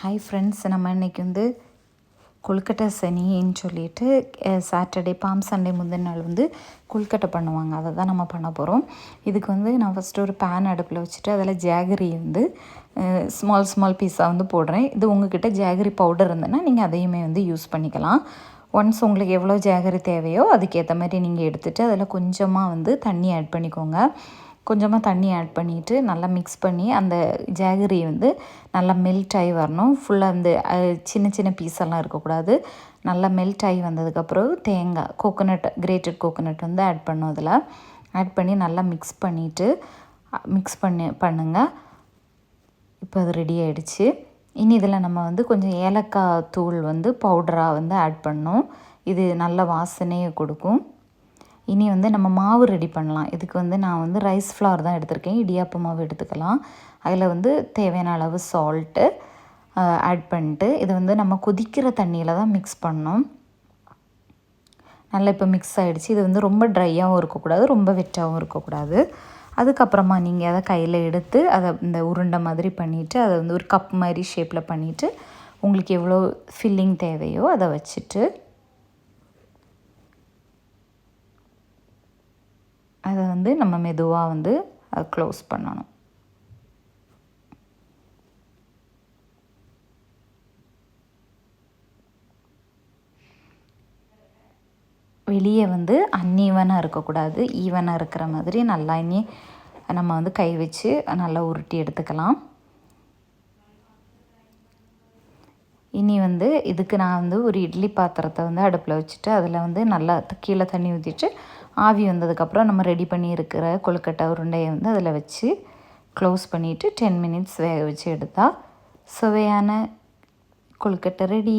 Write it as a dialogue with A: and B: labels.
A: Hi friends, நம்ம இன்றைக்கி வந்து கொழுக்கட்டை சனின்னு சொல்லிட்டு சாட்டர்டே பாம் சண்டே முந்தின நாள் வந்து கொழுக்கட்டை பண்ணுவாங்க. அதை தான் நம்ம பண்ண போகிறோம். இதுக்கு வந்து நான் ஃபஸ்ட்டு ஒரு பேன் அடுப்பில் வச்சுட்டு அதில் ஜாகரி வந்து ஸ்மால் பீஸாக வந்து போடுறேன். இது உங்கள்கிட்ட ஜாகரி பவுடர் இருந்ததுன்னா நீங்கள் அதையுமே வந்து யூஸ் பண்ணிக்கலாம். ஒன்ஸ் உங்களுக்கு எவ்வளோ ஜாகரி தேவையோ அதுக்கேற்ற மாதிரி நீங்கள் எடுத்துகிட்டு அதில் கொஞ்சமாக வந்து தண்ணி ஆட் பண்ணிக்கோங்க. கொஞ்சமாக தண்ணி ஆட் பண்ணிவிட்டு நல்லா மிக்ஸ் பண்ணி அந்த ஜாகரி வந்து நல்லா மெல்ட் ஆகி வரணும். ஃபுல்லாக அந்த சின்ன சின்ன பீஸெல்லாம் இருக்கக்கூடாது. நல்லா மெல்ட் ஆகி வந்ததுக்கப்புறம் தேங்காய் கிரேட்டட் கோகோனட் வந்து ஆட் பண்ணும். அதில் ஆட் பண்ணி நல்லா மிக்ஸ் பண்ணுங்கள். இப்போ அது ரெடி ஆகிடுச்சு. இனி இதில் நம்ம வந்து கொஞ்சம் ஏலக்காய் தூள் வந்து பவுடராக வந்து ஆட் பண்ணோம். இது நல்ல வாசனையை கொடுக்கும். இனி வந்து நம்ம மாவு ரெடி பண்ணலாம். இதுக்கு வந்து நான் வந்து ரைஸ் ஃப்ளார் தான் எடுத்திருக்கேன். இடியாப்ப மாவு எடுத்துக்கலாம். அதில் வந்து தேவையான அளவு சால்ட்டு ஆட் பண்ணிட்டு இதை வந்து நம்ம கொதிக்கிற தண்ணியில் தான் மிக்ஸ் பண்ணோம். நல்லா இப்போ மிக்ஸ் ஆகிடுச்சு. இது வந்து ரொம்ப ட்ரையாகவும் இருக்கக்கூடாது, ரொம்ப வெட்டாகவும் இருக்கக்கூடாது. அதுக்கப்புறமா நீங்கள் அதை கையில் எடுத்து அதை இந்த உருண்டை மாதிரி பண்ணிவிட்டு அதை வந்து ஒரு கப் மாதிரி ஷேப்பில் பண்ணிவிட்டு உங்களுக்கு எவ்வளோ ஃபில்லிங் தேவையோ அதை வச்சுட்டு அதை வந்து நம்ம மெதுவாக வந்து அதை க்ளோஸ் பண்ணணும். வெளியே வந்து அன்ஈவனாக இருக்கக்கூடாது, ஈவனாக இருக்கிற மாதிரி நல்லா இனி நம்ம வந்து கை வச்சு நல்லா உருட்டி எடுத்துக்கலாம். இனி வந்து இதுக்கு நான் வந்து ஒரு இட்லி பாத்திரத்தை வந்து அடுப்பில் வச்சுட்டு அதில் வந்து நல்லா கீழே தண்ணி ஊற்றிட்டு ஆவி வந்ததுக்கப்புறம் நம்ம ரெடி பண்ணி இருக்கிற கொழுக்கட்டை உருண்டையை வந்து அதில் வச்சு க்ளோஸ் பண்ணிவிட்டு 10 மினிட்ஸ் வேக வச்சு எடுத்தால் சுவையான கொழுக்கட்டை ரெடி.